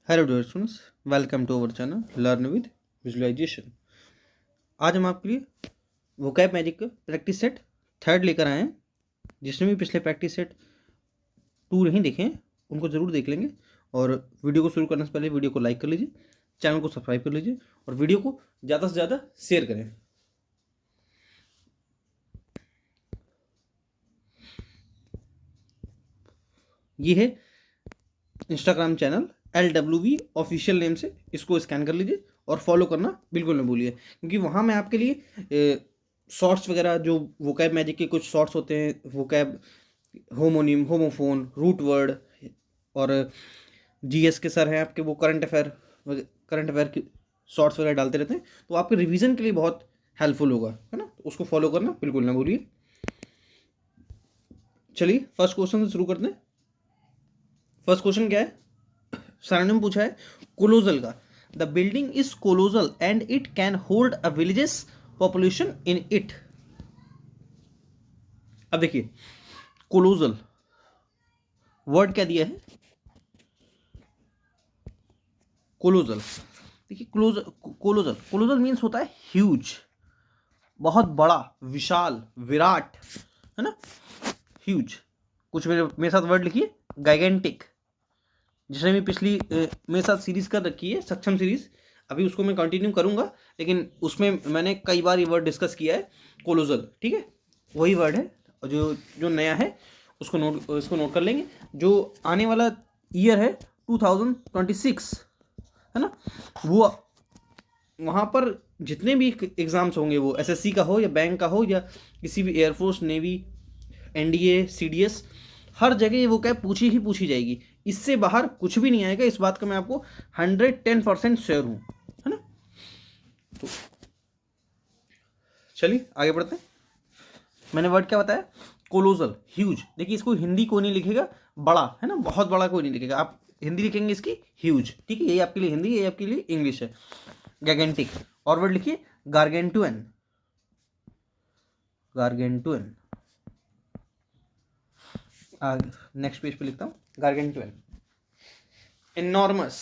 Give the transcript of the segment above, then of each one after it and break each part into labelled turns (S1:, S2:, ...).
S1: Hello dear students, welcome to our channel learn with visualization. आज हम आपके लिए वोकैब मैजिक का प्रैक्टिस सेट थर्ड लेकर आए हैं। जिसने भी पिछले प्रैक्टिस सेट 2 नहीं देखे हैं उनको ज़रूर देख लेंगे। और वीडियो को शुरू करने से पहले वीडियो को लाइक कर लीजिए, चैनल को सब्सक्राइब कर लीजिए और वीडियो को ज़्यादा से ज़्यादा शेयर करें। ये है Instagram channel LWV official name से, इसको स्कैन कर लीजिए और फॉलो करना बिल्कुल ना भूलिए, क्योंकि वहाँ मैं आपके लिए शॉर्ट्स वगैरह जो वोकैब मैजिक के कुछ शॉर्ट्स होते हैं, vocab, homonym, homophone, root word और GS के सर हैं आपके, वो करंट अफेयर की शॉर्ट्स वगैरह डालते रहते हैं, तो आपके रिवीजन के लिए बहुत हेल्पफुल होगा, है ना। तो उसको फॉलो करना बिल्कुल ना भूलिए। चलिए फर्स्ट क्वेश्चन से शुरू करते हैं। फर्स्ट क्वेश्चन क्या है, सर ने पूछा है कोलोजल का। The building is colossal and it can hold a villages population in it. अब देखिए कोलोजल वर्ड क्या दिया है, कोलोजल। देखिए कोलोजल कोलोजल मीन्स होता है ह्यूज, बहुत बड़ा, विशाल, विराट, है ना, ह्यूज। कुछ मेरे साथ वर्ड लिखिए, गाइगेंटिक। जिसने भी पिछली मेरे साथ सीरीज कर रखी है, सक्षम सीरीज, अभी उसको मैं कंटिन्यू करूंगा, लेकिन उसमें मैंने कई बार ये वर्ड डिस्कस किया है, कोलोजल। ठीक है, वही वर्ड है। और जो जो नया है इसको नोट कर लेंगे। जो आने वाला ईयर है 2026, है ना, वो वहाँ पर जितने भी एग्ज़ाम्स होंगे, वो SSC का हो या बैंक का हो या किसी भी एयरफोर्स, नेवी, NDA, CDS, हर जगह वो क्या पूछी ही पूछी जाएगी। इससे बाहर कुछ भी नहीं आएगा, इस बात का मैं आपको 110% श्योर हूँ, है ना। तो चलिए आगे बढ़ते हैं। मैंने वर्ड क्या बताया, कोलोजल, ह्यूज। देखिए इसको हिंदी कोई नहीं लिखेगा बड़ा, है ना, बहुत बड़ा कोई नहीं लिखेगा, आप हिंदी लिखेंगे इसकी ह्यूज। ठीक है, यही आपके लिए हिंदी, यही आपके लिए इंग्लिश है। गैगेंटिक। और वर्ड लिखिए गार्गेंटुएन, गार्गेंटुएन। नेक्स्ट पेज पे लिखता हूँ, gargantuan. Enormous,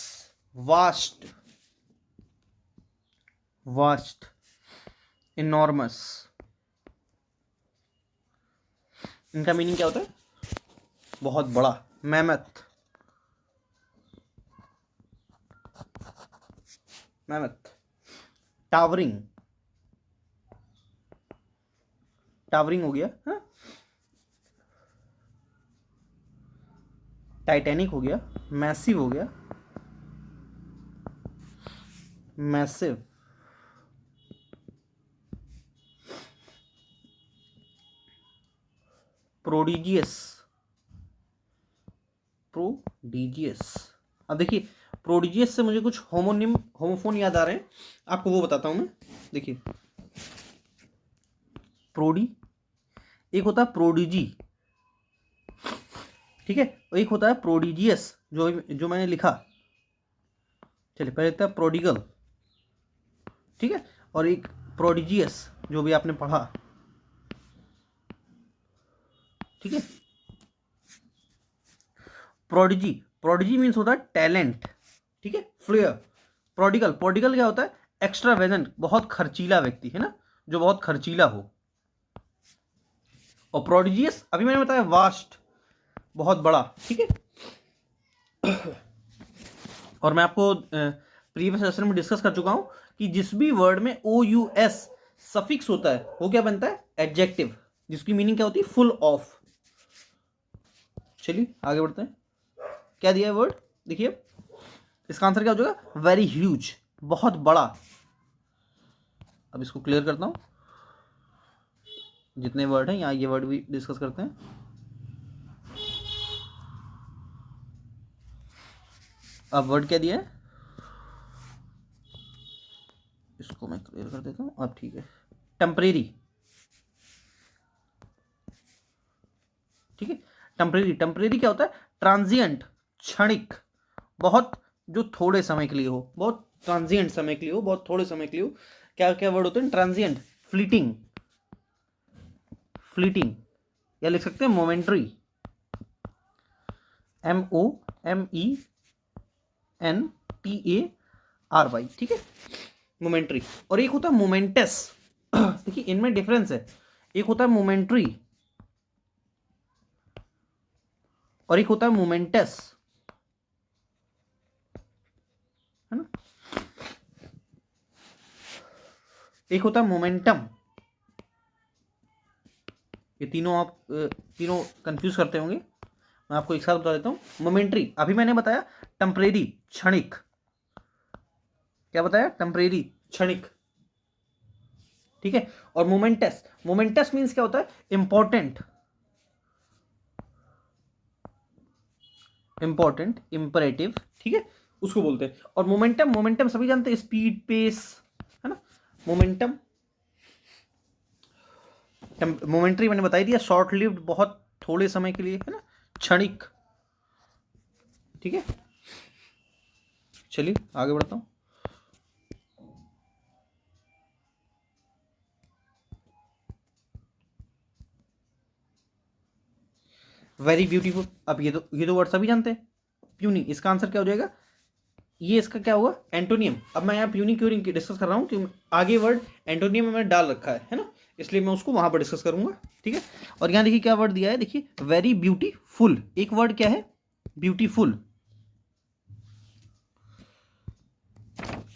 S1: vast, vast, enormous. इनका मीनिंग क्या होता है, बहुत बड़ा। Mammoth, mammoth. टावरिंग, टावरिंग हो गया, हाँ। टाइटैनिक हो गया, मैसिव हो गया, मैसिव। Prodigious, prodigious. अब देखिए प्रोडिजियस से मुझे कुछ होमोनिम, होमोफोन याद आ रहे हैं, आपको वो बताता हूं मैं। देखिए प्रोडी, एक होता है प्रोडिजी, ठीक है, एक होता है प्रोडिजियस, जो मैंने लिखा। चलिए पहले था प्रोडिगल, ठीक है, और एक प्रोडिजियस जो भी आपने पढ़ा, ठीक है। प्रोडिजी, प्रोडिजी मीन्स होता है टैलेंट, ठीक है। फ्लेयर, प्रोडिगल, प्रोडिगल क्या होता है, एक्स्ट्रा वेजेंट, बहुत खर्चीला व्यक्ति, है ना, जो बहुत खर्चीला हो। और प्रोडिजियस अभी मैंने बताया वास्ट, बहुत बड़ा, ठीक है। और मैं आपको प्रीवियस सेशन में डिस्कस कर चुका हूं कि जिस भी वर्ड में OUS सफिक्स होता है वो क्या बनता है, एडजेक्टिव, जिसकी मीनिंग क्या होती है, फुल ऑफ। चलिए आगे बढ़ते हैं। क्या दिया है वर्ड, देखिए इसका आंसर क्या हो जाएगा, वेरी ह्यूज, बहुत बड़ा। अब इसको क्लियर करता हूं, जितने वर्ड हैं यहाँ ये वर्ड भी डिस्कस करते हैं। अब वर्ड क्या दिया है, इसको मैं क्लियर कर देता हूँ, अब ठीक है। टेम्परेरी, ठीक है। टेम्परेरी, टेम्परेरी क्या होता है, ट्रांजिएंट, क्षणिक, बहुत, जो थोड़े समय के लिए हो, बहुत ट्रांजिएंट समय के लिए हो, बहुत थोड़े समय के लिए हो। क्या क्या वर्ड होते हैं, ट्रांजिएंट, फ्लीटिंग, फ्लीटिंग, या लिख सकते हैं मोमेंट्री, MOMENTRY, MOMENTARY, ठीक है, मोमेंट्री। और एक होता है मोमेंटस। देखिए इनमें डिफरेंस है, एक होता है मोमेंट्री और एक होता है मोमेंटस, है ना। एक होता है मोमेंटम। ये तीनों आप तीनों कंफ्यूज करते होंगे, मैं आपको एक साथ बता देता हूँ। मोमेंट्री अभी मैंने बताया टेम्परेरी, क्षणिक। क्या बताया? टेम्परेरी, क्षणिक, ठीक है। और मोमेंटस, मोमेंटस मीन्स क्या होता है? इंपॉर्टेंट, इंपॉर्टेंट, इंपरेटिव, ठीक है, उसको बोलते हैं। और मोमेंटम, मोमेंटम सभी जानते हैं, स्पीड, पेस, है ना। मोमेंटम, मोमेंट्री मैंने बता ही दिया, शॉर्ट लिव्ड, बहुत थोड़े समय के लिए, है ना, क्षणिक, ठीक है। चलिए आगे बढ़ता हूं। वेरी ब्यूटीफुल, अब ये दो वर्ड सभी जानते हैं। प्यूनी, इसका आंसर क्या हो जाएगा? ये इसका क्या होगा? एंटोनियम। अब मैं यहाँ प्यूनी क्यों डिस्कस कर रहा हूँ कि आगे वर्ड एंटोनियम में मैंने डाल रखा है ना, इसलिए मैं उसको वहां पर डिस्कस करूंगा, ठीक है। और यहाँ देखिए क्या वर्ड दिया है, देखिए वेरी ब्यूटीफुल, एक वर्ड क्या है? ब्यूटीफुल।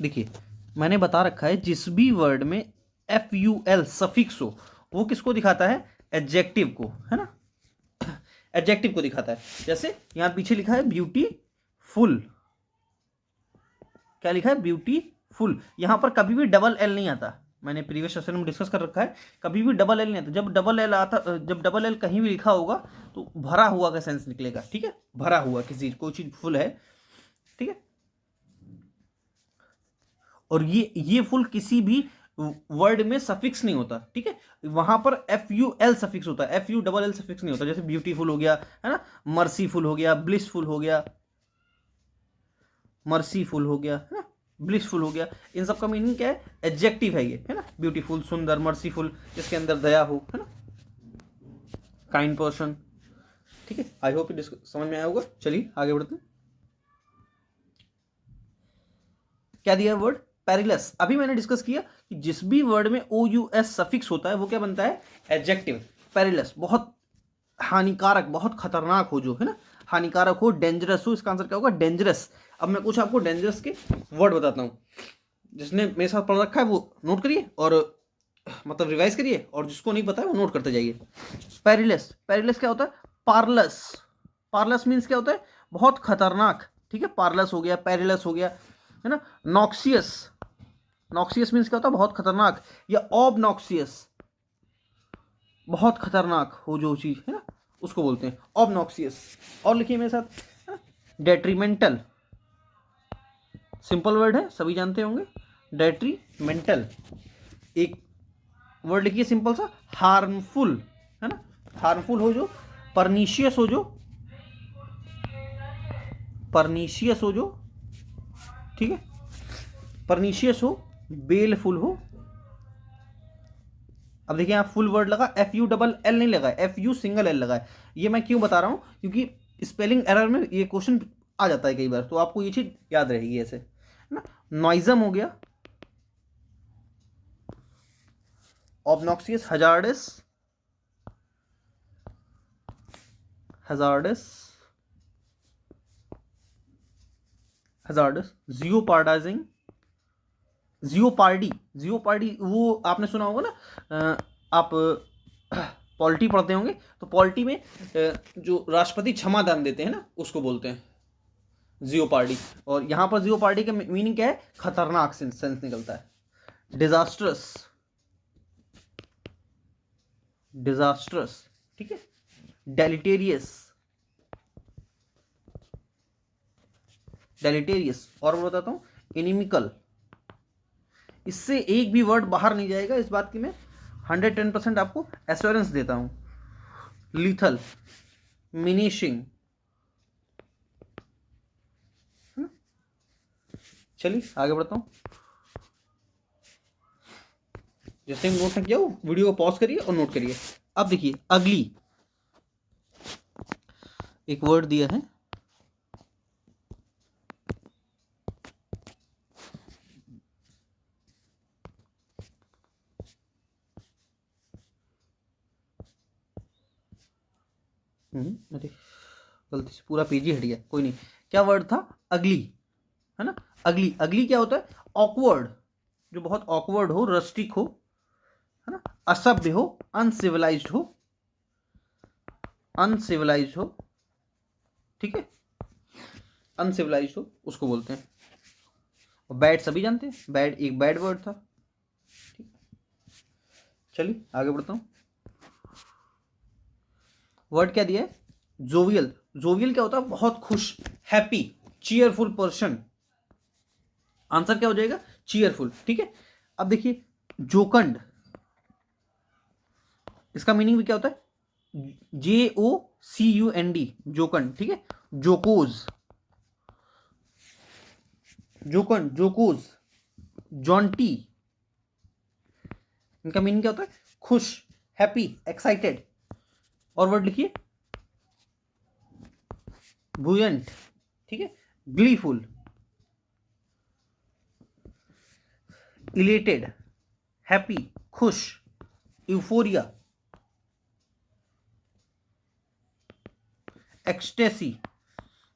S1: देखिए मैंने बता रखा है जिस भी वर्ड में FUL सफिक्स हो वो किसको दिखाता है? एडजेक्टिव को, है ना, एडजेक्टिव को दिखाता है। जैसे यहां पीछे लिखा है ब्यूटीफुल, क्या लिखा है? ब्यूटीफुल। यहां पर कभी भी डबल एल नहीं आता, मैंने प्रीवियस सेशन में डिस्कस कर रखा है, कभी भी डबल एल नहीं आता। जब डबल एल आता, जब डबल एल कहीं भी लिखा होगा तो भरा हुआ का सेंस निकलेगा, ठीक है, भरा हुआ, किसी कोई चीज फुल है, ठीक है। और ये फुल किसी भी वर्ड में सफिक्स नहीं होता, ठीक है, वहां पर FUL सफिक्स होता है, FULL सफिक्स नहीं होता। जैसे ब्यूटीफुल हो गया, है ना, मर्सीफुल हो गया, ब्लिसफुल हो गया, मर्सीफुल हो गया, है ना, ब्लिसफुल हो गया। इन सब का मीनिंग क्या है? एडजेक्टिव है ये, है ना। ब्यूटीफुल, सुंदर, मर्सीफुल, जिसके अंदर दया हो, है ना, काइंड पर्सन, ठीक है। आई होप समझ में आया होगा। चलिए आगे बढ़ते हैं। क्या दिया वर्ड? पेरिलस। अभी मैंने डिस्कस किया कि जिस भी वर्ड में OUS सफिक्स होता है वो क्या बनता है? एडजेक्टिव। पेरिलस, बहुत हानिकारक, बहुत खतरनाक हो, जो है ना, हानिकारक हो, डेंजरस हो, इसका आंसर क्या होगा? डेंजरस। अब मैं कुछ आपको डेंजरस के वर्ड बताता हूँ, जिसने मेरे साथ पढ़ रखा है वो नोट करिए और मतलब रिवाइज करिए, और जिसको नहीं पता है वो नोट करते जाइए। पेरिलस, पेरिलस क्या होता है? पार्लस, पार्लस मीन्स क्या होता है? बहुत खतरनाक, ठीक है, पार्लस हो गया, पेरिलस हो गया, है ना। नॉक्सियस, नॉक्सियस मीन्स क्या होता है? बहुत खतरनाक। या ऑबनॉक्सियस, बहुत खतरनाक हो जो चीज, है ना, उसको बोलते हैं ऑबनॉक्सियस। और लिखिए मेरे साथ, डेट्रीमेंटल, सिंपल वर्ड है, सभी जानते होंगे, डेट्रीमेंटल। एक वर्ड लिखिए सिंपल सा, हार्मफुल, है ना, हार्मफुल हो जो, परनीशियस हो जो, परनीशियस हो जो, ठीक है, परनीशियस हो, बेलफुल हो। अब देखिए यहाँ फुल वर्ड लगा, FULL नहीं लगा, FU सिंगल L लगा है। ये मैं क्यों बता रहा हूँ? क्योंकि स्पेलिंग एरर में ये क्वेश्चन आ जाता है कई बार, तो आपको ये चीज याद रहेगी ऐसे, है ना। नॉइजम हो गया, obnoxious, hazardous, hazardous, hazardous, jeopardizing, jeopardy, jeopardy वो आपने सुना होगा ना, आप पॉलिटी पढ़ते होंगे तो पॉलिटी में जो राष्ट्रपति क्षमा दान देते हैं ना, उसको बोलते हैं जियोपार्डी। और यहां पर जियोपार्डी का मीनिंग क्या है? खतरनाक सेंस निकलता है। डिजास्ट्रस, डिजास्ट्रस, ठीक है, डेलिटेरियस, डेलिटेरियस। और मैं बताता हूं, इनिमिकल। इससे एक भी वर्ड बाहर नहीं जाएगा, इस बात की मैं 110% आपको एश्योरेंस देता हूं। लीथल, मिनिशिंग, चलिए आगे बढ़ता हूं। जैसे ही नोट किया हो, वीडियो को पॉज करिए और नोट करिए। अब देखिए अगली एक वर्ड दिया है, अरे गलती से पूरा पेज ही हट गया, कोई नहीं। क्या वर्ड था? अगली, है ना। अगली, अगली क्या होता है? ऑकवर्ड, जो बहुत ऑकवर्ड हो, रस्टिक हो, है ना, असभ्य हो, अनसिविलाइज्ड हो, अनसिविलाइज्ड हो, ठीक है, अनसिविलाइज्ड हो उसको बोलते हैं। और बैड सभी जानते हैं, बैड एक बैड वर्ड था, ठीक। चलिए आगे बढ़ता हूं। वर्ड क्या दिया है? जोवियल। जोवियल क्या होता है? बहुत खुश, हैप्पी, चीयरफुल पर्सन। आंसर क्या हो जाएगा? चीयरफुल, ठीक है। अब देखिए जोकंड, इसका मीनिंग भी क्या होता है? JOCUND, जोकंड, ठीक है। जोकोज, जोकंड, जोकोज, जॉन्टी, इनका मीनिंग क्या होता है? खुश, हैप्पी, एक्साइटेड। और वर्ड लिखिए बुयंट, ठीक है, ग्लीफुल, इलेटेड, हैप्पी, खुश, यूफोरिया, एक्सटेसी।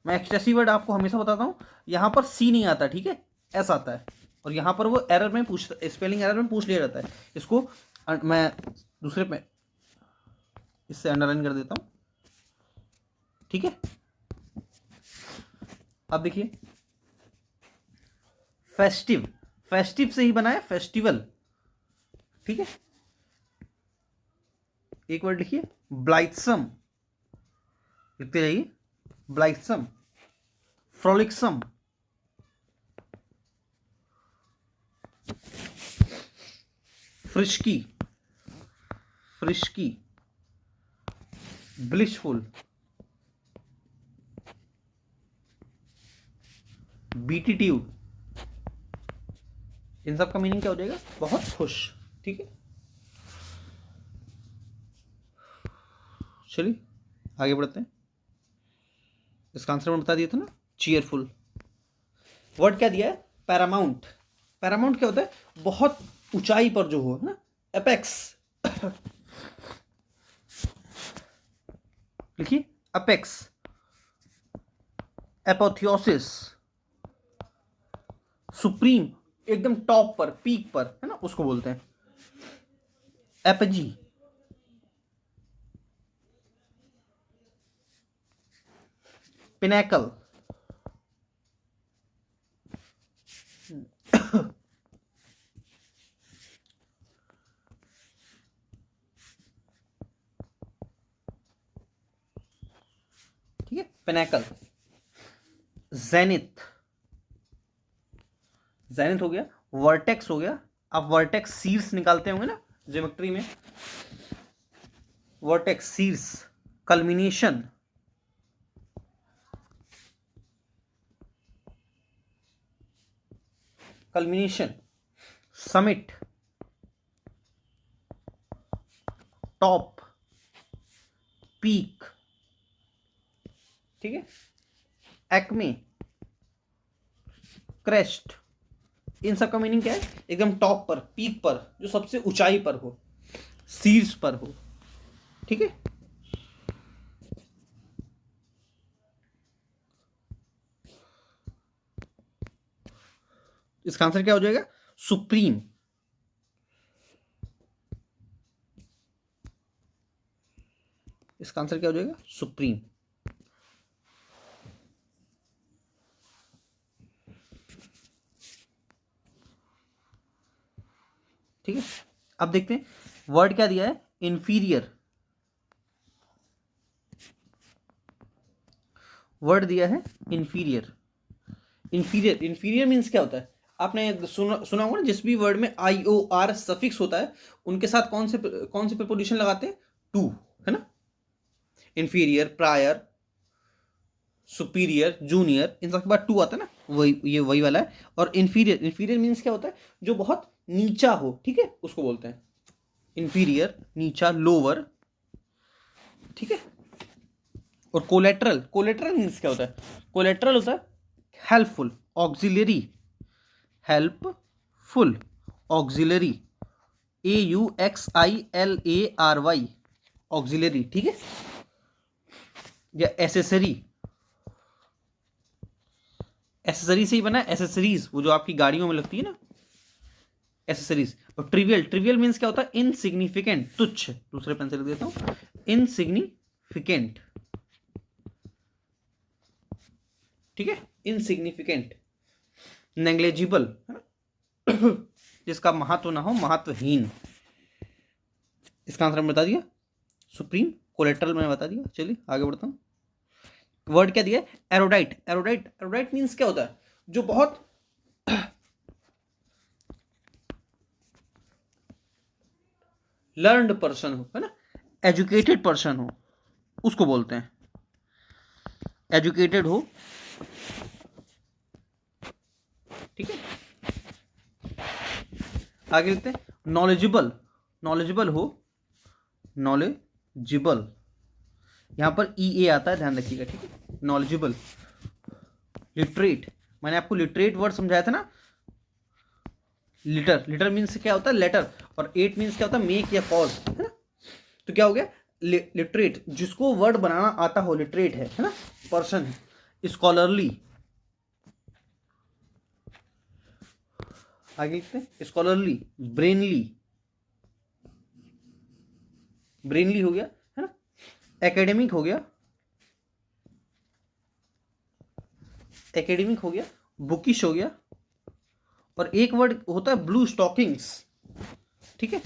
S1: मैं एक्सटेसी वर्ड आपको हमेशा बताता हूं, यहां पर सी नहीं आता, ठीक है, एस आता है। और यहां पर वो एरर में पूछ, स्पेलिंग एरर में पूछ लिया जाता है। इसको मैं दूसरे पे इससे अंडरलाइन कर देता हूं, ठीक है। अब देखिए फेस्टिव, फेस्टिव से ही बना है फेस्टिवल, ठीक है। एक वर्ड लिखिए ब्लाइथसम, लिखते रहिए ब्लाइथसम, फ्रोलिक्सम, फ्रिस्की, फ्रिस्की, ब्लिशफुल, बीटीट्यूड। इन सब का मीनिंग क्या हो जाएगा? बहुत खुश, ठीक है। चलिए आगे बढ़ते हैं। इसका आंसर मैंने बता दिया था ना, चीयरफुल। वर्ड क्या दिया है? पैरामाउंट। पैरामाउंट क्या होता है? बहुत ऊंचाई पर जो हो, है ना, एपेक्स। लिखिए अपेक्स, एपोथियोसिस, सुप्रीम, एकदम टॉप पर, पीक पर, है ना, उसको बोलते हैं एपजी, पिनैकल, ठीक है, पिनैकल, जेनिथ, जेनिथ हो गया, वर्टेक्स हो गया। आप वर्टेक्स सीर्स निकालते होंगे ना ज्योमेट्री में, vertex, seers, culmination, culmination, summit, top, peak, ठीक है, एक्मे, क्रेस्ट। इन सब का मीनिंग क्या है? एकदम टॉप पर, पीक पर, जो सबसे ऊंचाई पर हो, शीर्ष पर हो, ठीक है। इसका आंसर क्या हो जाएगा? सुप्रीम। इसका आंसर क्या हो जाएगा? सुप्रीम। ठीक है, अब देखते हैं वर्ड क्या दिया है? इंफीरियर। वर्ड दिया है इंफीरियर। इंफीरियर, इंफीरियर मीन्स क्या होता है? आपने सुना होगा ना, जिस भी वर्ड में IOR सफिक्स होता है उनके साथ कौन से प्रीपोजिशन लगाते हैं? टू, है ना। इंफीरियर, प्रायर, सुपीरियर, जूनियर, इन सब के बाद टू आता है ना, वही, ये वही वाला है। और इंफीरियर, इंफीरियर मीन्स क्या होता है? जो बहुत नीचा हो, ठीक है, उसको बोलते हैं इंफीरियर, नीचा, लोअर, ठीक है। और कोलेट्रल, कोलेट्रल मीन्स क्या होता है? कोलेट्रल होता है helpful, auxiliary, helpful, auxiliary, AUXILARY, auxiliary, ठीक है। या एसेसरी, एसेसरी से ही बना है एसेसरीज, वो जो आपकी गाड़ियों में लगती है ना, एसेसरीज। और ट्रिवियल, ट्रिवियल मीन्स क्या होता है, इनसिग्निफिकेंट, तुच्छ, दूसरे पेन से लिख देता हूं, इनसिग्निफिकेंट, ठीक है, इनसिग्निफिकेंट, नेग्लेजिबल, जिसका महत्व ना हो, महत्वहीन। इसका आंसर मैंने बता दिया, सुप्रीम, कोलेट्रल मैंने बता दिया। चलिए आगे बढ़ता हूँ। वर्ड क्या दिया है, एरोडाइट, एरोडाइट, एरोडाइट मीन्स क्या होता है, जो बहुत लर्नड पर्सन हो, है ना, एजुकेटेड पर्सन हो, उसको बोलते हैं, एजुकेटेड हो, ठीक है। आगे लिखते हैं, नॉलेजेबल, नॉलेजेबल हो, नॉलेजेबल, यहां पर ई ए आता है, ध्यान रखिएगा, ठीक है, नॉलेजेबल। लिटरेट, मैंने आपको लिटरेट वर्ड समझाया था ना, लिटर, लिटर मीन्स क्या होता है, लेटर, और एट मीन्स क्या होता है, मेक या कॉज, है ना। तो क्या हो गया, लिटरेट, जिसको वर्ड बनाना आता हो, लिटरेट है ना, पर्सन है। स्कॉलरली, आगे लिखते हैं, स्कॉलरली, ब्रेनली, ब्रेनली हो गया, है ना, एकेडमिक हो गया, एकेडमिक हो गया, बुकिश हो गया, और एक वर्ड होता है ब्लू स्टॉकिंग्स, ठीक है।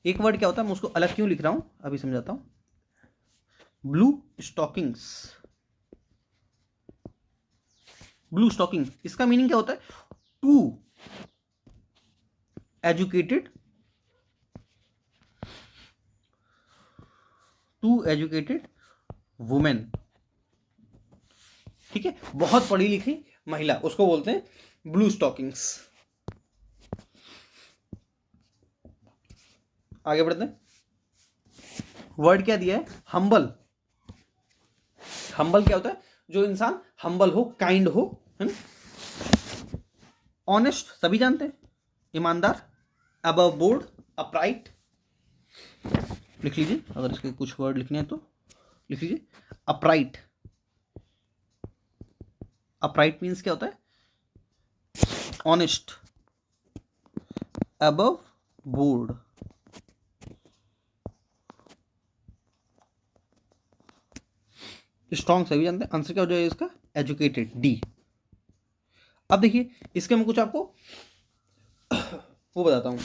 S1: एक वर्ड क्या होता है, मैं उसको अलग क्यों लिख रहा हूं, अभी समझाता हूं। ब्लू स्टॉकिंग्स, ब्लू स्टॉकिंग, इसका मीनिंग क्या होता है, too educated, too educated women, ठीक है, बहुत पढ़ी लिखी महिला, उसको बोलते हैं ब्लू स्टॉकिंग्स। आगे बढ़ते हैं, वर्ड क्या दिया है, हम्बल, हम्बल क्या होता है, जो इंसान हम्बल हो, काइंड हो, है ना। ऑनेस्ट, सभी जानते हैं, ईमानदार, अबव बोर्ड, अपराइट, लिख लीजिए, अगर इसके कुछ वर्ड लिखने हैं तो लिख लीजिए, अपराइट, अपराइट मीन्स क्या होता है, ऑनेस्ट, अबव बोर्ड, स्ट्रॉन्ग, सभी जानते हैं। आंसर क्या हो जाएगा इसका, एजुकेटेड, डी। अब देखिए, इसके मैं कुछ आपको वो बताता हूं,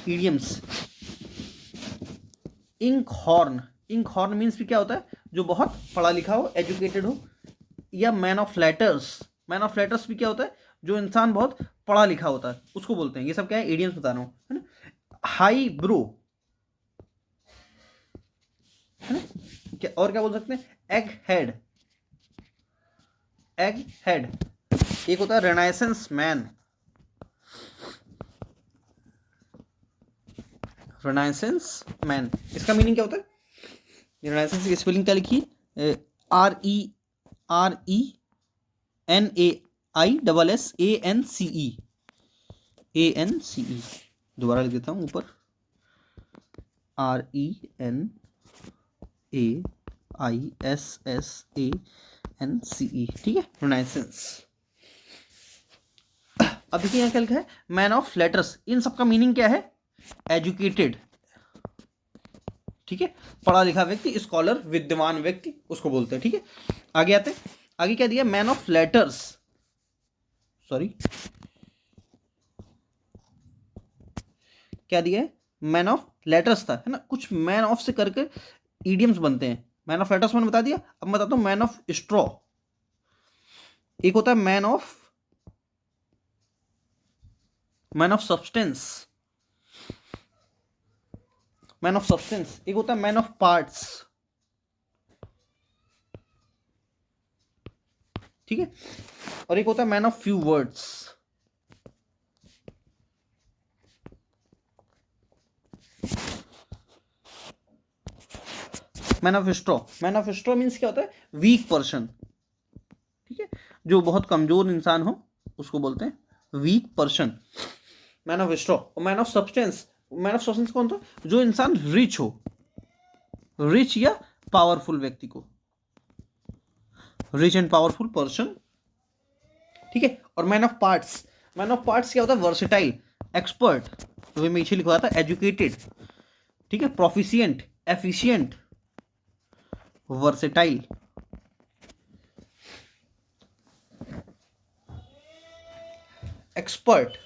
S1: idioms. Inkhorn, inkhorn means भी क्या होता है, जो बहुत पढ़ा लिखा हो, एजुकेटेड हो, या man of letters, man of letters भी क्या होता है, जो इंसान बहुत पढ़ा लिखा होता है, उसको बोलते हैं। ये सब क्या है, इडियम्स बता रहा हूं, है ना। हाई ब्रो, है ना, क्या और क्या बोल सकते हैं, एग हेड, एग हेड। एक होता है रेनाइसेंस मैन, रेनाइसेंस मैन, इसका मीनिंग क्या होता है, रेनाइसेंस की स्पेलिंग क्या लिखी, RENAISSANCE, ANCE, दोबारा लिख देता हूं ऊपर, RENAISSANCE, ठीक है, रेनाइसेंस। अब देखिए यहाँ क्या लिखा है, मैन ऑफ लेटर्स, इन सबका मीनिंग क्या है, एजुकेटेड, ठीक है, पढ़ा लिखा व्यक्ति, स्कॉलर, विद्वान व्यक्ति, उसको बोलते हैं, ठीक है। आगे आते हैं, आगे क्या दिया, मैन ऑफ लेटर्स, सॉरी क्या दिया है, मैन ऑफ लेटर्स था, है ना, कुछ मैन ऑफ से करके इडियम्स बनते हैं। मैन ऑफ लेटर्स मैंने बता दिया, अब मैं बताता हूं मैन ऑफ स्ट्रॉ। एक होता है man of substance, man of substance, एक होता है मैन ऑफ पार्ट्स, ठीक है, और एक होता है man of few words. Man of straw, man of straw means क्या होता है, वीक पर्सन, ठीक है, जो बहुत कमजोर इंसान हो, उसको बोलते हैं weak person, man of straw. और man of substance, man of substance कौन था, जो इंसान रिच हो, रिच या पावरफुल व्यक्ति को, रिच एंड पावरफुल पर्सन, ठीक है। और man of parts, man of parts क्या होता है? वर्सेटाइल, एक्सपर्ट, तो मैं नीचे लिखवा था एजुकेटेड, ठीक है, proficient, efficient, versatile, expert,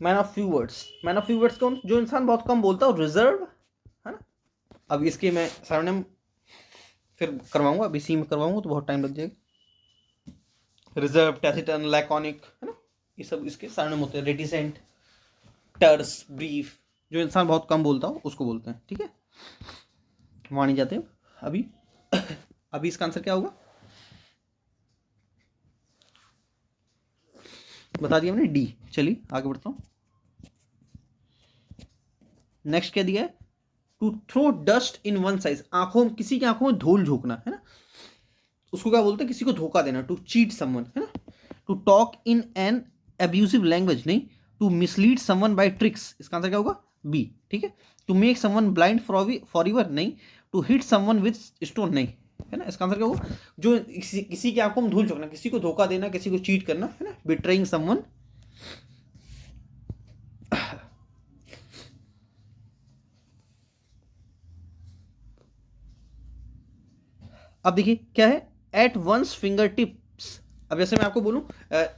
S1: man of few words, man of few words कौन? जो इंसान बहुत कम बोलता है, रिजर्व, है ना। अब इसके मैं सारनेम फिर करवाऊंगा, अभी सी में करवाऊंगा तो बहुत टाइम लग जाएगा। रिजर्व, टैसिटर्न, लैकोनिक, है ना, ये सब इसके सारनेम होते हैं। रेटिसेंट, टर्स, ब्रीफ, जो इंसान बहुत कम बोलता हो उसको बोलते हैं, ठीक है। वहाँ नहीं जाते अभी। अभी इसका आंसर क्या होगा बता दिया मैंने, डी। चलिए आगे बढ़ता हूँ। नेक्स्ट क्या दिया है? To throw dust in one's eyes, आंखों, किसी की आंखों में धूल झोंकना, है ना, उसको क्या बोलते हैं? किसी को धोखा देना, टू चीट समवन, है ना। To talk in an abusive language, नहीं। To mislead someone by tricks, इसका आंसर क्या होगा? बी, ठीक है। To make someone blind forever, नहीं। To hit someone with stone, नहीं, है ना। इसका आंसर क्या होगा? जो किसी की आंखों में धूल झोंकना, किसी को धोखा देना, किसी को चीट करना, है ना, बिट्रेइंग समवन। अब देखिए क्या है, एट वंस फिंगर टिप्स। अब जैसे मैं आपको बोलूं,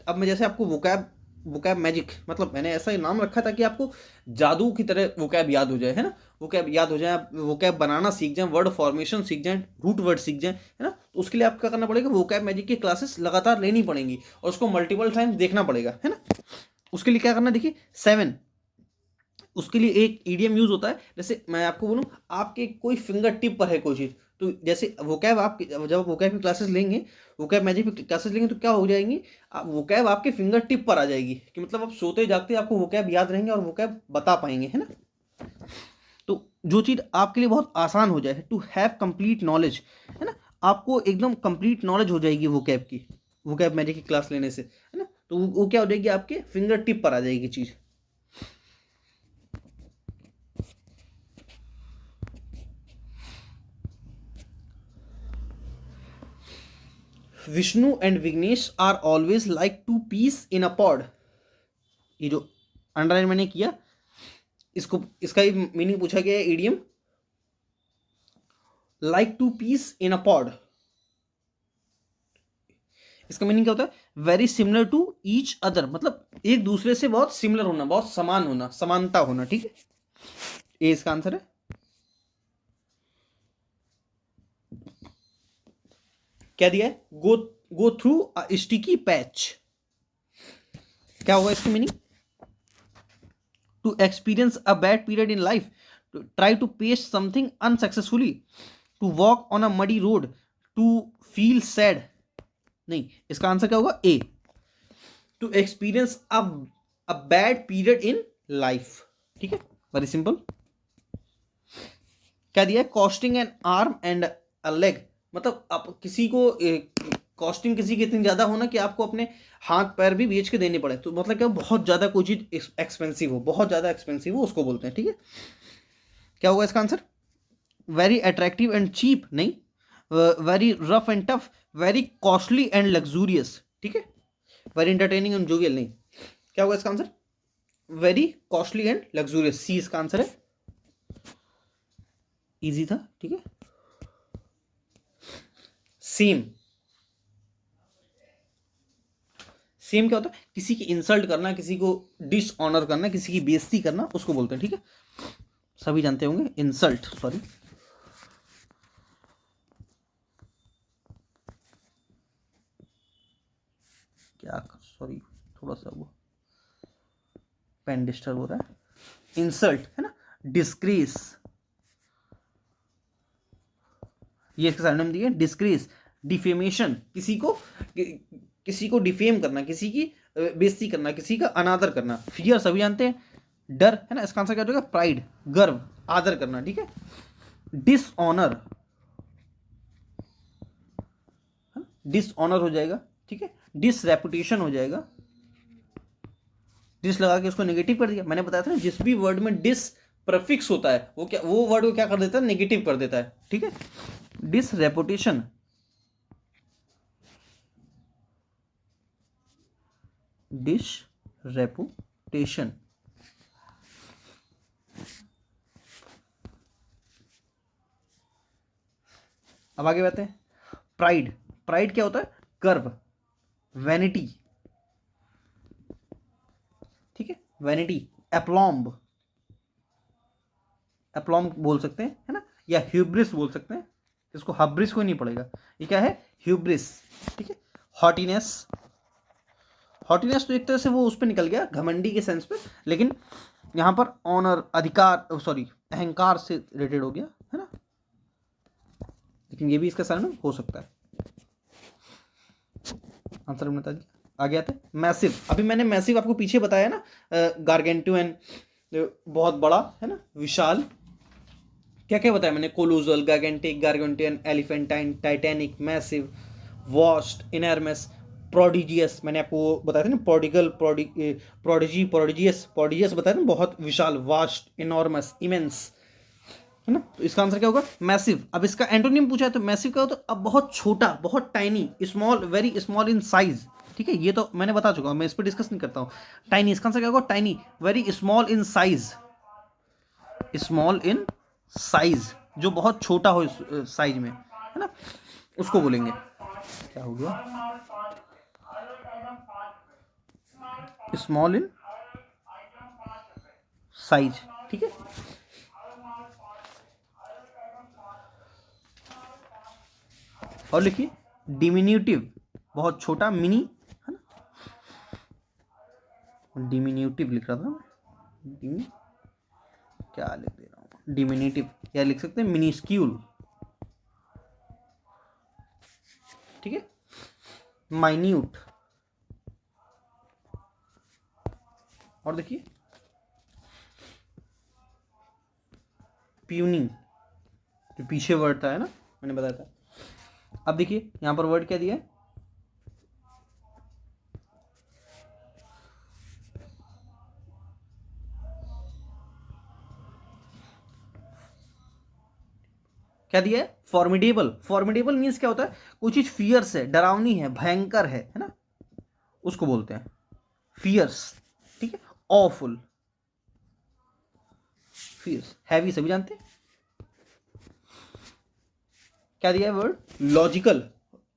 S1: अब मैं जैसे आपको वोकैब मैजिक, मतलब मैंने ऐसा ही नाम रखा था कि आपको जादू की तरह वोकैब याद हो जाए, है ना, वोकैब याद हो जाए, आप वोकैब बनाना सीख जाएं, वर्ड फॉर्मेशन सीख जाएं, रूट वर्ड सीख जाएं, है ना। तो उसके लिए आपको क्या करना पड़ेगा? वोकैब मैजिक की क्लासेस लगातार लेनी पड़ेंगी और उसको मल्टीपल टाइम देखना पड़ेगा, है ना। उसके लिए क्या करना, देखिए 7, उसके लिए एक ईडियम यूज होता है। जैसे मैं आपको बोलूं, आपके कोई फिंगर टिप पर है कोई चीज, तो जैसे वोकैब आप जब वोकैब की क्लासेस लेंगे, वोकैब मैजिक की क्लासेस लेंगे, तो क्या हो जाएंगी? वोकैब आपके फिंगर टिप पर आ जाएगी, कि मतलब आप सोते जागते आपको वोकैब याद रहेंगे और वोकैब बता पाएंगे, है ना। तो जो चीज आपके लिए बहुत आसान हो जाए, टू हैव कंप्लीट नॉलेज, है ना, आपको एकदम कंप्लीट नॉलेज हो जाएगी वोकैब की, वोकैब मैजिक की क्लास लेने से, है ना। तो वो क्या हो जाएगी? आपके फिंगर टिप पर आ जाएगी चीज। Vishnu and Vighnesh are always like two peas in a pod, ये जो अंडरलाइन मैंने किया, इसका ही मीनिंग पूछा गया है, idiom like two peas in a pod. इसका मीनिंग क्या होता है? Very similar to each other, मतलब एक दूसरे से बहुत सिमिलर होना, बहुत समान होना, समानता होना, ठीक है। ये इसका आंसर है। क्या दिया है? Go through a sticky patch, क्या होगा इसकी meaning? To experience a bad period in life, to try to paste something unsuccessfully, to walk on a muddy road, to feel sad, नहीं, इसका आंसर क्या होगा? A, to experience a bad period in life, ठीक है, very simple. क्या दिया है? Costing an arm and a leg, मतलब आप किसी को कॉस्टिंग किसी की इतनी ज्यादा होना कि आपको अपने हाथ पैर भी बेच के देने पड़े, तो मतलब क्या, बहुत ज्यादा कोई चीज एक्सपेंसिव हो, बहुत ज्यादा एक्सपेंसिव हो, उसको बोलते हैं, ठीक है। क्या होगा इसका answer? Very attractive and cheap, नहीं। Very rough and tough, very costly and luxurious, ठीक है। वेरी एंटरटेनिंग एंड जोवियल, नहीं। क्या होगा इसका answer? Very costly and luxurious, C इसका आंसर है। इजी था, ठीक है। सेम, सेम क्या होता है? किसी की इंसल्ट करना, किसी को डिसऑनर करना, किसी की बेइज्जती करना, उसको बोलते हैं, ठीक है। सभी जानते होंगे इंसल्ट, सॉरी। क्या, सॉरी, थोड़ा सा वो पेन डिस्टर्ब हो रहा है। इंसल्ट, है ना, डिस्ग्रेस, ये इसका सरनेम दिए, डिस्ग्रेस, डिफेमेशन, किसी को डिफेम करना, किसी की बेइज्जती करना, किसी का अनादर करना। फियर सभी जानते हैं, डर, है ना, इसका आंसर क्या हो जाएगा? प्राइड, गर्व, आदर करना, ठीक है। डिसऑनर, डिसऑनर हो जाएगा, ठीक है। डिसरेपुटेशन हो जाएगा, डिस लगा के उसको नेगेटिव कर दिया। मैंने बताया था ना, जिस भी वर्ड में डिस प्रीफिक्स होता है वो वर्ड को क्या कर देता है, नेगेटिव कर देता है, ठीक है। डिसरेपुटेशन, डिसरेपुटेशन, अब आगे बढ़ते हैं। प्राइड, प्राइड क्या होता है, गर्व, वैनिटी, ठीक है, वैनिटी। एप्लॉम्ब, एप्लॉम्ब बोल सकते हैं, है ना, या ह्यूब्रिस बोल सकते हैं, इसको हब्रिस को नहीं पड़ेगा, ये क्या है, ह्यूब्रिस, ठीक है। हॉटीनेस, हॉटीनेस तो एक तरह से वो उस पर निकल गया, घमंडी के सेंस पे, लेकिन यहाँ पर ऑनर, अधिकार, सॉरी अहंकार से रिलेटेड हो गया, है ना, लेकिन ये भी इसका साइन हो सकता है। आंसर बता दिया। आगे आते हैं मैसिव। अभी मैंने मैसिव आपको पीछे बताया ना, गार्गेंटुएन बहुत बड़ा, है ना, विशाल, क्या क्या बताया मैंने, colossal, गार्गेंटिक, गार्गेंटियन, एलिफेंटाइन, Titanic, massive, vast, enormous, prodigious, मैंने आपको बताया था ना, प्रोडिगल, प्रोडिजी, प्रोडिजियस, प्रोडिजियस बताया ना, बहुत विशाल, वास्ट, इनॉर्मस, इमेंस, है ना। तो इसका आंसर क्या होगा, मैसिव। अब इसका एंटोनिम पूछा है तो मैसिव क्या होता है, अब बहुत छोटा, बहुत tiny, small, very small in size, ठीक है, ये तो मैंने बता चुका हूं, मैं इस पर डिस्कस नहीं करता हूं। टाइनी, इसका आंसर क्या होगा, tiny, very small in size, small in size, जो बहुत छोटा हो साइज में, है ना, उसको बोलेंगे। क्या हो गया, स्मॉल इन साइज, ठीक है। और लिखिए डिमिन्यूटिव, बहुत छोटा, मिनी, है ना, डिमिन्यूटिव लिख रहा था मैं, क्या लिख दे रहा हूँ, डिमिन्यूटिव, या लिख सकते हैं मिनिस्क्यूल, ठीक है। माइन्यूट, और देखिए प्यूनी, जो पीछे वर्ड था, है ना, मैंने बताया था। अब देखिए यहां पर वर्ड क्या दिया है, क्या दिया है, फॉर्मिडेबल। फॉर्मिडेबल मीन्स क्या होता है, कोई चीज फियर्स है, डरावनी है, भयंकर है ना, उसको बोलते हैं फियर्स, ठीक है। ऑफुल, फियर्स, हैवी सभी जानते हैं। क्या दिया है वर्ड, लॉजिकल।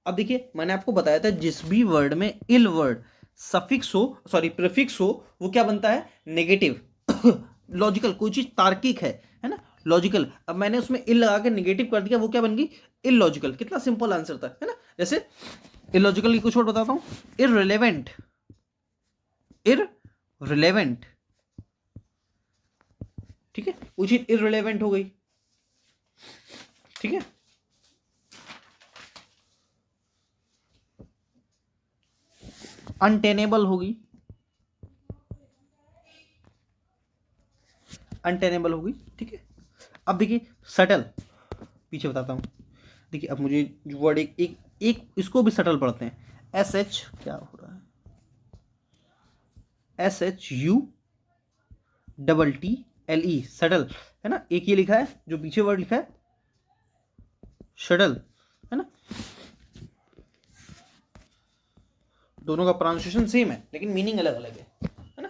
S1: अब देखिए मैंने आपको बताया था, जिस भी वर्ड में इल वर्ड सफिक्स हो, सॉरी प्रीफिक्स हो, वो क्या बनता है, नेगेटिव। लॉजिकल, कोई चीज तार्किक है ना, लॉजिकल। अब मैंने उसमें इल लगा के नेगेटिव कर दिया, वो क्या बन गई, इलॉजिकल। कितना सिंपल आंसर था, है ना। जैसे इलॉजिकल की कुछ और बताता हूं, इररिलेवेंट, इररिलेवेंट, ठीक है, कोई चीज इररिलेवेंट हो गई, ठीक है। अनटेनेबल होगी, अनटेनेबल होगी, ठीक है। अब देखिए सटल, पीछे बताता हूँ, देखिए अब मुझे वर्ड एक इसको भी सटल पढ़ते हैं, एस एच, क्या हो रहा है, SHUTTLE, सटल, है ना। एक ये लिखा है, जो पीछे वर्ड लिखा है शटल, है ना, दोनों का प्रोनाउंसिएशन सेम है लेकिन मीनिंग अलग अलग है ना।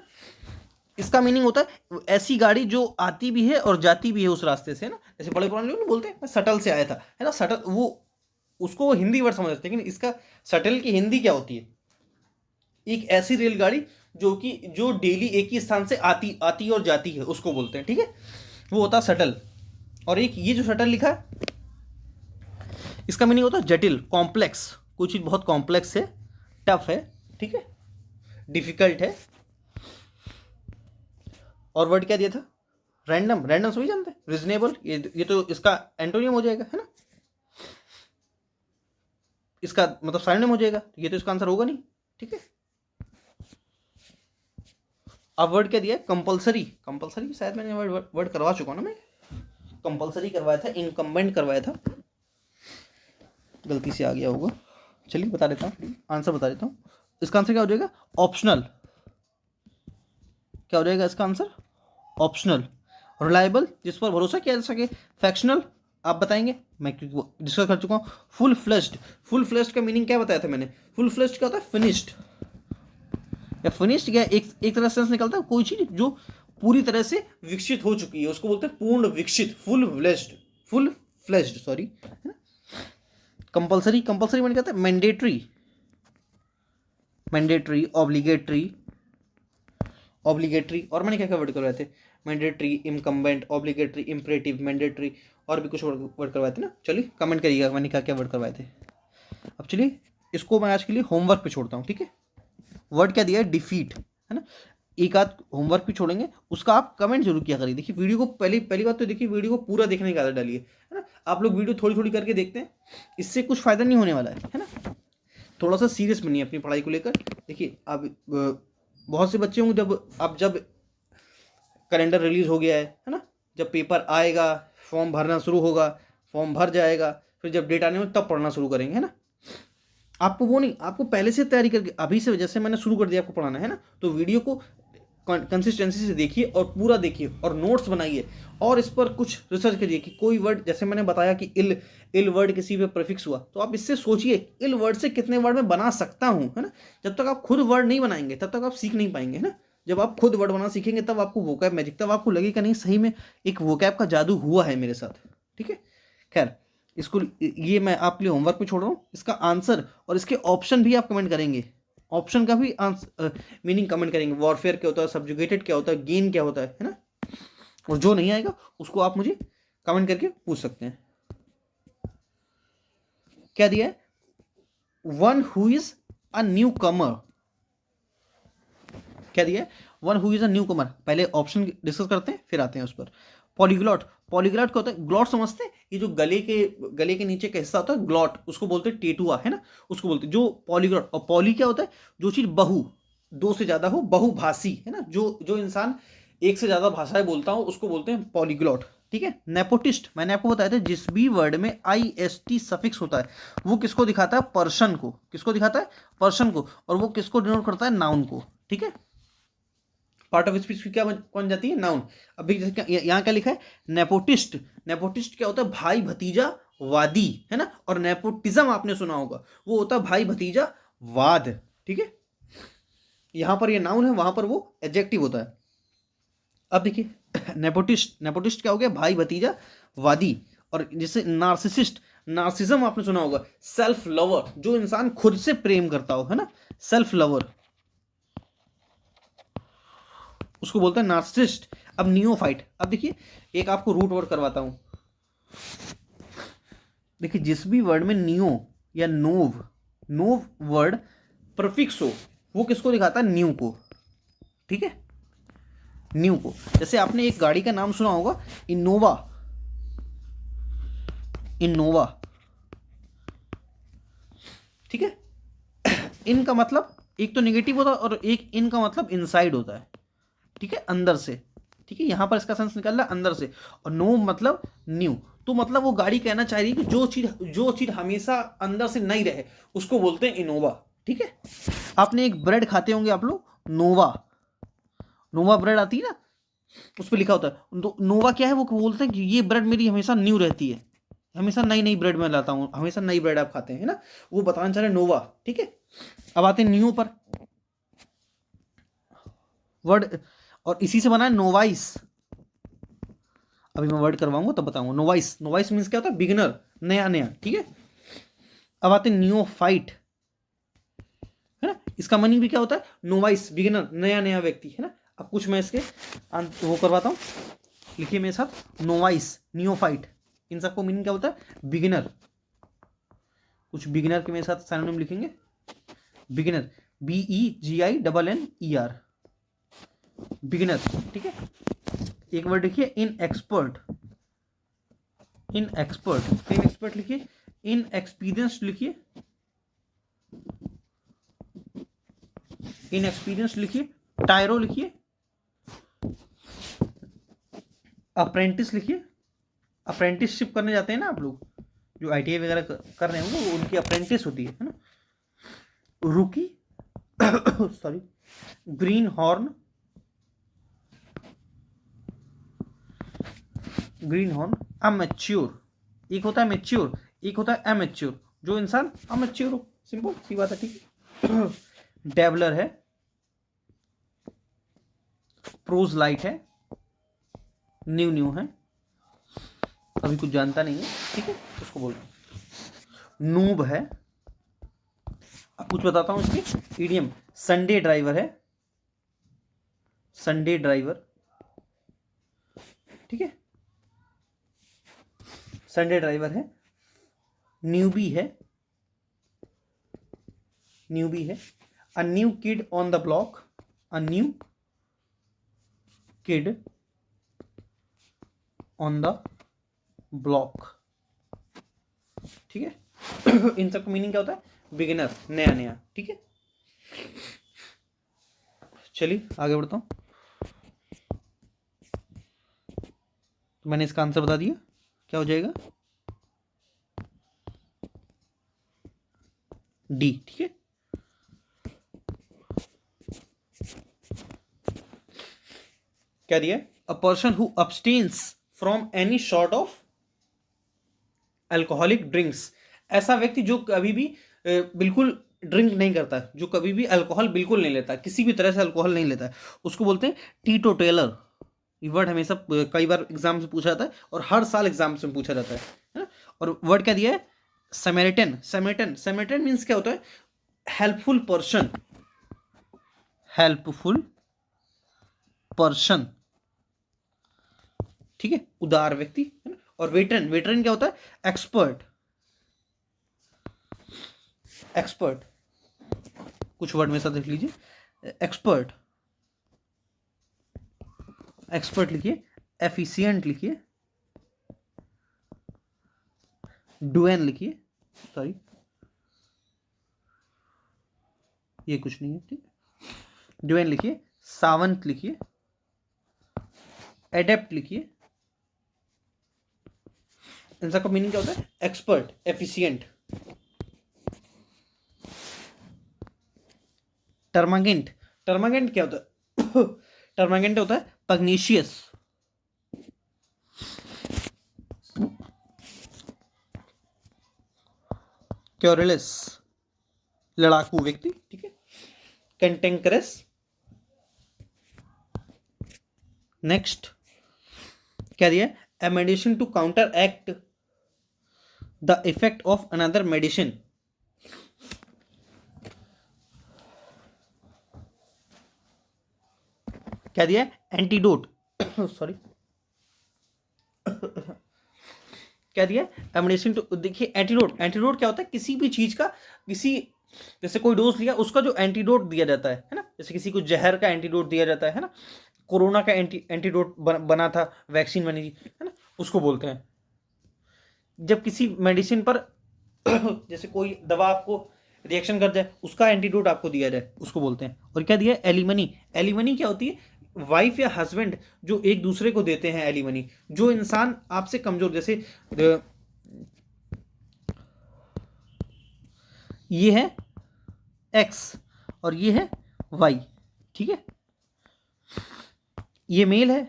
S1: इसका मीनिंग होता है ऐसी गाड़ी जो आती भी है और जाती भी है उस रास्ते से, है ना। जैसे बड़े पुराने लोग बोलते हैं मैं सटल से आया था, है ना, सटल, वो उसको वो हिंदी वर्ड समझते हैं, लेकिन इसका सटल की हिंदी क्या होती है, एक ऐसी रेलगाड़ी जो डेली एक ही स्थान से आती और जाती है, उसको बोलते हैं, ठीक है, वो होता है सटल। और एक ये जो सटल लिखा है, इसका मीनिंग होता है जटिल, कॉम्प्लेक्स, कोई चीज बहुत कॉम्प्लेक्स है, टफ है, ठीक है, डिफिकल्ट है। और वर्ड क्या दिया था, रैंडम, रैंडम सभी जानते हैं, रीजनेबल, ये तो इसका एंटोनियम हो जाएगा, है ना, इसका मतलब साइनोनिम हो जाएगा, ये तो इसका आंसर होगा नहीं, ठीक है। अब वर्ड क्या दिया है, कंपलसरी। कंपलसरी शायद मैंने वर्ड करवा चुका हूं ना मैं, कंपलसरी करवाया था, इनकम्बेंट करवाया था, गलती से आ गया होगा, चलिए बता देता हूँ, आंसर बता देता हूँ। इसका आंसर क्या हो जाएगा, ऑप्शनल। क्या हो जाएगा इसका आंसर, ऑप्शनल। रिलायबल, जिस पर भरोसा किया जा सके। फैक्शनल, आप बताएंगे, मैं क्योंकि डिस्कस कर चुका हूँ। फुल फ्लेश्ड, फुल फ्लेश्ड का मीनिंग क्या बताया था मैंने? फुल फ्लेश्ड क्या होता है? फिनिश्ड, या फिनिश्ड या एक तरह से निकलता है कोई चीज जो पूरी तरह से विकसित हो चुकी है, उसको बोलते हैं पूर्ण विकसित, full fleshed, full fleshed, sorry, है ना। कंपल्सरी, कंपल्सरी मैंने कहता है मैंडेटरी, मैंडेटरी, ऑब्लिगेटरी, ऑब्लिगेटरी, और मैंने क्या क्या वर्ड करवाए थे? Mandatory, incumbent, obligatory, imperative, mandatory, और भी कुछ वर्ड करवाए थे ना। चलिए कमेंट करिएगा मैंने क्या क्या वर्ड करवाए थे। अब चलिए इसको मैं आज के लिए होमवर्क पे छोड़ता हूँ, ठीक है। वर्ड क्या दिया है? डिफीट, है ना। एक आध होमवर्क भी छोड़ेंगे, उसका आप कमेंट जरूर किया करिए। देखिए वीडियो को पहली बात तो देखिए वीडियो को पूरा देखने की आदत डालिए, है ना। आप लोग वीडियो थोड़ी थोड़ी करके देखते हैं, इससे कुछ फायदा नहीं होने वाला है ना। थोड़ा सा सीरियस बनिए अपनी पढ़ाई को लेकर। देखिए अब बहुत से बच्चे होंगे जब कैलेंडर रिलीज हो गया है ना, जब पेपर आएगा, फॉर्म भरना शुरू होगा, फॉर्म भर जाएगा, फिर जब डेट आने में तब पढ़ना शुरू करेंगे, है ना। आपको वो नहीं, आपको पहले से तैयारी करके अभी से, जैसे मैंने शुरू कर दिया आपको पढ़ाना, है ना, तो वीडियो को कंसिस्टेंसी से देखिए और पूरा देखिए और नोट्स बनाइए और इस पर कुछ रिसर्च करिए कि कोई वर्ड, जैसे मैंने बताया कि इल वर्ड किसी पे प्रीफिक्स हुआ, तो आप इससे सोचिए इल वर्ड से कितने वर्ड मैं बना सकता हूँ, है ना। जब तक आप खुद वर्ड नहीं बनाएंगे तब तक आप सीख नहीं पाएंगे, है ना। जब आप खुद वर्ड बनाना सीखेंगे तब आपको वोकैब मैजिक, तब आपको लगेगा नहीं सही में एक वोकैब का जादू हुआ है मेरे साथ, ठीक है। खैर इसको, ये मैं आपके लिए होमवर्क पे छोड़ रहा हूँ। इसका आंसर और इसके ऑप्शन भी आप कमेंट करेंगे, ऑप्शन का भी आंसर मीनिंग कमेंट करेंगे। वॉरफेयर क्या होता है, सब्जुगेटेड क्या होता है, गेन क्या होता है ना। और जो नहीं आएगा उसको आप मुझे कमेंट करके पूछ सकते हैं। क्या दिया है? One who is a newcomer, क्या दिया है? One who is a newcomer. पहले ऑप्शन डिस्कस करते हैं फिर आते हैं उस पर। पॉलीग्लॉट, पॉलीग्लॉट क्या होता है? ग्लॉट समझते हैं, ये जो गले के नीचे का हिस्सा होता है ग्लॉट, उसको बोलते हैं टेटुआ, है ना, उसको बोलते हैं जो पॉलीग्लॉट। और पॉली क्या होता है? जो चीज दो से ज्यादा हो, बहुभाषी, है ना, जो जो इंसान एक से ज्यादा भाषाएं बोलता हो उसको बोलते हैं पॉलीग्लॉट, ठीक है। नेपोटिस्ट, मैंने आपको बताया था जिस भी वर्ड में IST सफिक्स होता है वो किसको दिखाता है? पर्सन को। किसको दिखाता है? पर्सन को। और वो किसको डिनोट करता है? नाउन को, ठीक है। पार्ट ऑफ स्पीच की क्या कौन जाती है? नाउन। अभी यहाँ क्या लिखा है? नेपोटिस्ट, नेपोटिस्ट क्या होता है? भाई भतीजा वादी, है ना। और नेपोटिज्म आपने सुना होगा, वो होता है भाई भतीजा वाद, ठीक है। यहां पर ये नाउन है, वहां पर वो एडजेक्टिव होता है। अब देखिए नेपोटिस्ट, नेपोटिस्ट क्या हो गया? भाई भतीजा वादी। और जैसे नार्सिसिस्ट, नार्सिज्म आपने सुना होगा, सेल्फ लवर, जो इंसान खुद से प्रेम करता हो, है ना, सेल्फ लवर, उसको बोलते हैं नार्सिसिस्ट। अब नियोफाइट, अब देखिए एक आपको रूट वर्ड करवाता हूं। देखिए जिस भी वर्ड में नियो या नोव, नोव वर्ड प्रफिक्स हो, वो किसको दिखाता है? न्यू को, ठीक है, न्यू को। जैसे आपने एक गाड़ी का नाम सुना होगा, इनोवा, इनोवा, ठीक है। इन का मतलब एक तो नेगेटिव होता है और एक इन का मतलब इनसाइड होता है, ठीक है, अंदर से, ठीक है। यहां पर इसका सेंस निकल रहा है अंदर से। और नो मतलब न्यू, तो मतलब वो गाड़ी कहना चाह रही है कि जो चीज हमेशा अंदर से नहीं रहे उसको बोलते हैं इनोवा, ठीक है। आपने एक ब्रेड खाते होंगे आप लोग, नोवा, नोवा ब्रेड आती है ना, उस पर लिखा होता है तो नोवा क्या है? वो बोलते हैं कि ये ब्रेड मेरी हमेशा न्यू रहती है, हमेशा नई नई ब्रेड मैं लाता हूँ, हमेशा नई ब्रेड आप खाते हैं, है ना, वो बताना चाह रहे नोवा, ठीक है। अब आते हैं न्यू पर, वर्ड, और इसी से बना है नोवाइस। अभी मैं वर्ड करवाऊंगा तब बताऊंगा। नोवाइस, नोवाइस मीन्स क्या होता है? बिगिनर, नया नया, ठीक है। अब आते हैं नियोफाइट, है ना, इसका मीनिंग भी क्या होता है? नोवाइस, बिगिनर, नया नया व्यक्ति, है ना। अब कुछ मैं इसके वो करवाता हूँ, लिखिए मेरे साथ, नोवाइस, नियोफाइट, इन सबको मीनिंग क्या होता है? बिगिनर। कुछ बिगिनर के मेरे साथ सिनोनिम लिखेंगे, बिगिनर, BEGINNER, बिगिनर, ठीक है। एक वर्ड लिखिए इन एक्सपर्ट, इन एक्सपर्ट, इन एक्सपर्ट लिखिए, इन एक्सपीरियंस्ड लिखिए, इन एक्सपीरियंस्ड लिखिए, टायरो लिखिए, अप्रेंटिस लिखिए, अप्रेंटिसशिप करने जाते हैं ना आप लोग, जो ITI वगैरह कर रहे होंगे वो उनकी अप्रेंटिस होती है ना। रूकी sorry, green horn, green horn amateur, एक होता है मेच्योर, एक होता है अमेच्योर, जो इंसान अमेच्योर हो, सिंपल सी बात है, ठीक है। डेवलर है, प्रोज लाइट है, न्यू न्यू है, अभी कुछ जानता नहीं है, ठीक है, उसको बोलते हैं। नूब है, अब कुछ बताता हूं इसकी इडियम। संडे ड्राइवर है, संडे ड्राइवर, ठीक है, संडे ड्राइवर है। न्यूबी है, न्यूबी है। A new kid on the block, a new kid on the block, ठीक है। इन सबका मीनिंग क्या होता है? बिगिनर, नया नया, ठीक है। चलिए आगे बढ़ता हूं। तो मैंने इसका आंसर बता दिया, क्या हो जाएगा? डी, ठीक है। क्या दिया? A person who abstains from any sort of alcoholic drinks, ऐसा व्यक्ति जो कभी भी बिल्कुल ड्रिंक नहीं करता, जो कभी भी अल्कोहल बिल्कुल नहीं लेता, किसी भी तरह से अल्कोहल नहीं लेता है, उसको बोलते हैं टीटोटेलर। ये वर्ड हमेशा कई बार एग्जाम से पूछा जाता है और हर साल एग्जाम से पूछा जाता है ना। और वर्ड क्या दिया है? सैमरिटन। सैमरिटन, सैमरिटन मीन्स क्या होता है? हेल्पफुल पर्सन, हेल्पफुल पर्सन, ठीक है, उदार व्यक्ति, है ना। और वेटरन, वेटरन क्या होता है? Expert, expert. कुछ वर्ड में साथ देख लीजिए। एक्सपर्ट, एक्सपर्ट लिखिए, एफिशिएंट लिखिए, डुएन लिखिए, सॉरी ये कुछ नहीं है, ठीक है। डुएन लिखिए, सावंत लिखिए, एडेप्ट लिखिए। इन सबका मीनिंग क्या होता है? Expert, efficient. टर्मागेंट, टर्मागेंट क्या होता है? टर्मागेंट होता है पग्नीशियस, क्योरलेस, लड़ाकू व्यक्ति, ठीक है। कैंटेंकरस, नेक्स्ट क्या दिया? A medicine to counteract the effect of another medicine, क्या दिया? एंटीडोट, सॉरी क्या दिया? ए मेडिसिन टू, देखिए एंटीडोट, एंटीडोट क्या होता है? किसी भी चीज का, किसी जैसे कोई डोज लिया उसका जो एंटीडोट दिया जाता है ना, जैसे किसी को जहर का एंटीडोट दिया जाता है ना, कोरोना का एंटीडोट बना था, वैक्सीन बनी थी, है ना, उसको बोलते हैं। जब किसी मेडिसिन पर जैसे कोई दवा आपको रिएक्शन कर जाए, उसका एंटीडोट आपको दिया जाए, उसको बोलते हैं। और क्या दिया? एलिमनी। एलिमनी क्या होती है? वाइफ या हस्बैंड जो एक दूसरे को देते हैं एलिमनी। जो इंसान आपसे कमजोर, जैसे ये है एक्स और ये है वाई, ठीक है, ये मेल है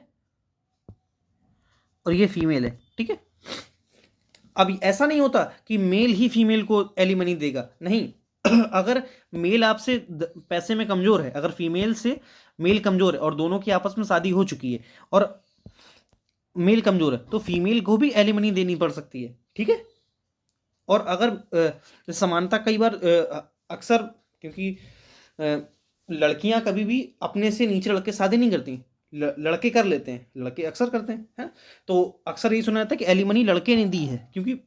S1: और ये फीमेल है, ठीक है। अब ऐसा नहीं होता कि मेल ही फीमेल को एलिमनी देगा, नहीं। अगर मेल आपसे पैसे में कमजोर है, अगर फीमेल से मेल कमजोर है और दोनों की आपस में शादी हो चुकी है और मेल कमजोर है, तो फीमेल को भी एलिमनी देनी पड़ सकती है, ठीक है। और अगर समानता कई बार अक्सर, क्योंकि लड़कियां कभी भी अपने से नीचे लड़के शादी नहीं करती, लड़के कर लेते हैं, लड़के अक्सर करते हैं, है। तो अक्सर ये सुना जाता है कि एलिमनी लड़के ने दी है, क्योंकि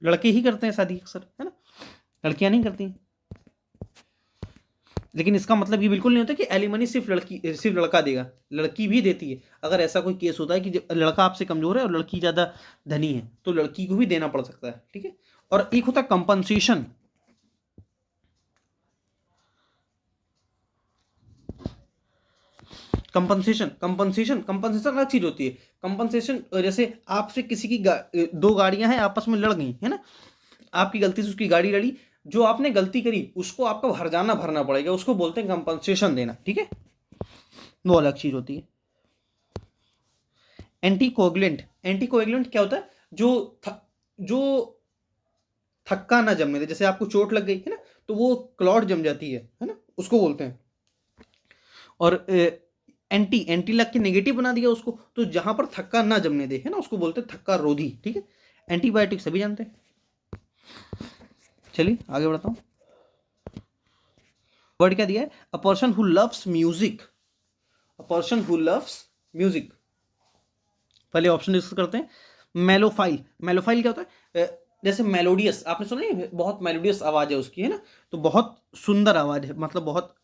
S1: लड़के ही करते हैं शादी अक्सर, है ना, लड़कियां नहीं करती। लेकिन इसका मतलब ये बिल्कुल नहीं होता कि एलिमनी सिर्फ लड़का देगा, लड़की भी देती है। अगर ऐसा कोई केस होता है कि लड़का आपसे कमजोर है और लड़की ज्यादा धनी है, तो लड़की को भी देना पड़ सकता है, ठीक है। और एक होता है कंपनसेशन। कंपनसेशन, कंपनसेशन, कंपनसेशन अलग चीज होती है। कंपनसेशन जैसे आपसे किसी की दो गाड़ियां हैं, आपस में लड़ गई, है ना, आपकी गलती से उसकी गाड़ी लड़ी, जो आपने गलती करी उसको आपको हर्जाना भरना पड़ेगा, उसको बोलते हैं कंपनसेशन देना, ठीक है, वो अलग चीज होती है। एंटीकोएगुलेंट क्या होता है? जो थक्का ना जमने दे, जैसे आपको चोट लग गई है ना, तो वो क्लॉट जम जाती है ना, उसको बोलते हैं। और एंटी लग के नेगेटिव बना दिया उसको, तो जहां पर थक्का ना जमने दे है ना, उसको बोलते हैं थक्का रोधी। ठीक है, एंटीबायोटिक सभी जानते हैं। चलिए आगे बढ़ता हूं। वर्ड क्या दिया है? अ person who loves music. A person who loves music. पहले ऑप्शन डिस्कस करते हैं। मेलोफाइल क्या होता है? जैसे मेलोडियस, आपने सुना है, बहुत मेलोडियस आवाज है उसकी, है ना, तो बहुत सुंदर आवाज है, मतलब बहुत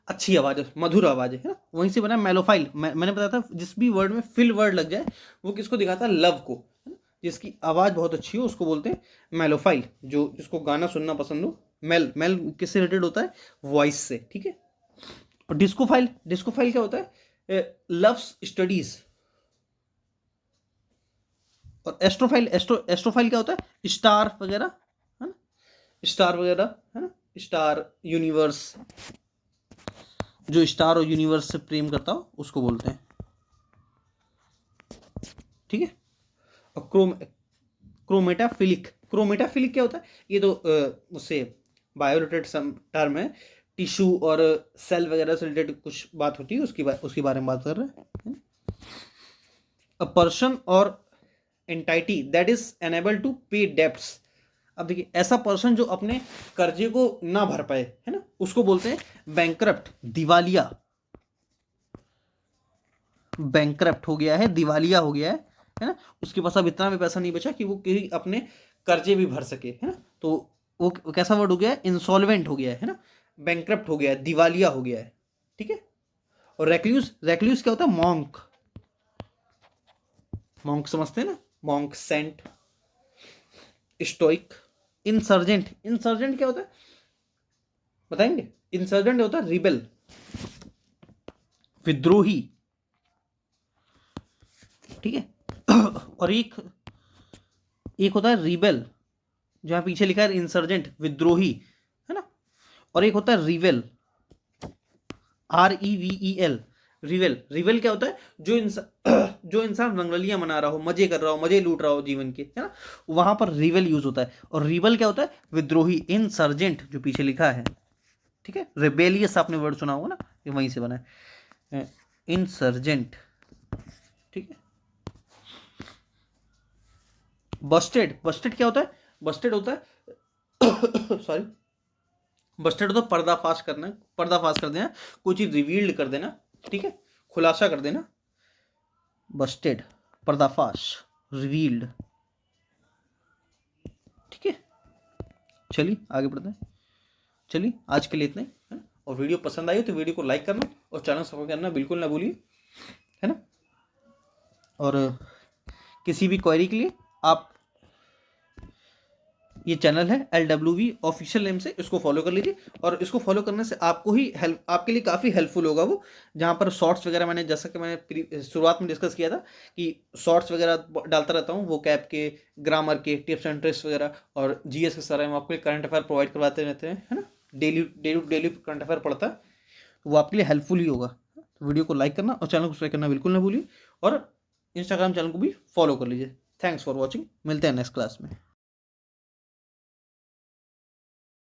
S1: अच्छी आवाज है, मधुर आवाज है ना, वहीं से बना मेलोफाइल। मैंने बताया था जिस भी वर्ड में फिल वर्ड लग जाए वो किसको दिखाता है? लव को, है ना। जिसकी आवाज बहुत अच्छी हो उसको बोलते हैं मेलोफाइल, जो जिसको गाना सुनना पसंद हो। मेल किससे रिलेटेड होता है? वॉइस से। ठीक है। और डिस्कोफाइल क्या होता है? Loves studies. और एस्ट्रोफाइल क्या होता है? स्टार वगैरह, है ना, स्टार वगैरह, है ना, स्टार यूनिवर्स, जो स्टार और यूनिवर्स से प्रेम करता हो उसको बोलते हैं। ठीक है। और क्रोमेटाफिलिक क्या होता है? ये तो उससे बायोरिलेटेड टर्म है, टिश्यू और सेल वगैरह से रिलेटेड कुछ बात होती है, उसके बारे में बात कर रहे हैं। अ पर्सन और entity that is unable to pay debts. अब देखिए, ऐसा पर्सन जो अपने कर्जे को ना भर पाए, है ना, उसको बोलते हैं बैंकरप्ट, दिवालिया। बैंकरप्ट हो गया है, दिवालिया हो गया है ना, उसके पास अब इतना भी पैसा नहीं बचा कि वो किसी अपने कर्जे भी भर सके, है ना, तो वो कैसा वर्ड हो गया है? इंसॉल्वेंट हो गया है ना, बैंकरप्ट हो गया है, दिवालिया हो गया है। ठीक है। और रेक्ल्यूस क्या होता है? मॉन्क समझते हैं ना, मॉन्क, सेंट, स्टोइक। इंसर्जेंट क्या होता है बताएंगे? इंसर्जेंट होता है रिबेल, विद्रोही। ठीक है। और एक होता है रिबेल, जहां पीछे लिखा है इंसर्जेंट, विद्रोही, है ना। और एक होता है रिवेल, REVEL, रिवेल क्या होता है? जो इंसान रंगरलियां मना रहा हो, मजे कर रहा हो, मजे लूट रहा हो जीवन के, है ना, वहां पर रिवेल यूज होता है। और रिबल क्या होता है? विद्रोही। इंसर्जेंट जो पीछे लिखा है, ठीक है, रेबेलियस आपने वर्ड सुना होगा ना, ये वहीं से बना है, इंसर्जेंट। ठीक है। बस्टेड क्या होता है? बस्टेड होता है सॉरी, बस्टेड होता है पर्दाफाश कर देना, कोई चीज रिवील्ड कर देना। ठीक है, खुलासा कर देना। बस्टेड, पर्दाफाश, रिवील्ड। ठीक है। चलिए आगे बढ़ते हैं। चलिए आज के लिए इतना ही, है ना। और वीडियो पसंद आई तो वीडियो को लाइक करना और चैनल सब्सक्राइब करना बिल्कुल ना भूलिए, है ना। और किसी भी क्वेरी के लिए आप, ये चैनल है LWV ऑफिशियल नेम से, इसको फॉलो कर लीजिए। और इसको फॉलो करने से आपको ही हेल्प, आपके लिए काफ़ी हेल्पफुल होगा वो, जहाँ पर शॉर्ट्स वगैरह मैंने, जैसा कि मैंने शुरुआत में डिस्कस किया था कि शॉर्ट्स वगैरह डालता रहता हूँ, वो कैप के, ग्रामर के, टिप्स एंड ट्रिक्स वगैरह, और GS के सारे में आपको करंट अफेयर प्रोवाइड करवाते रहते हैं, है ना। डेली करंट अफेयर पढ़ता है, तो वो आपके लिए हेल्पफुल ही होगा। तो वीडियो को लाइक करना और चैनल को सब्सक्राइब करना बिल्कुल ना भूलिए, और इंस्टाग्राम चैनल को भी फॉलो कर लीजिए। थैंक्स फॉर वॉचिंग, मिलते हैं नेक्स्ट क्लास में।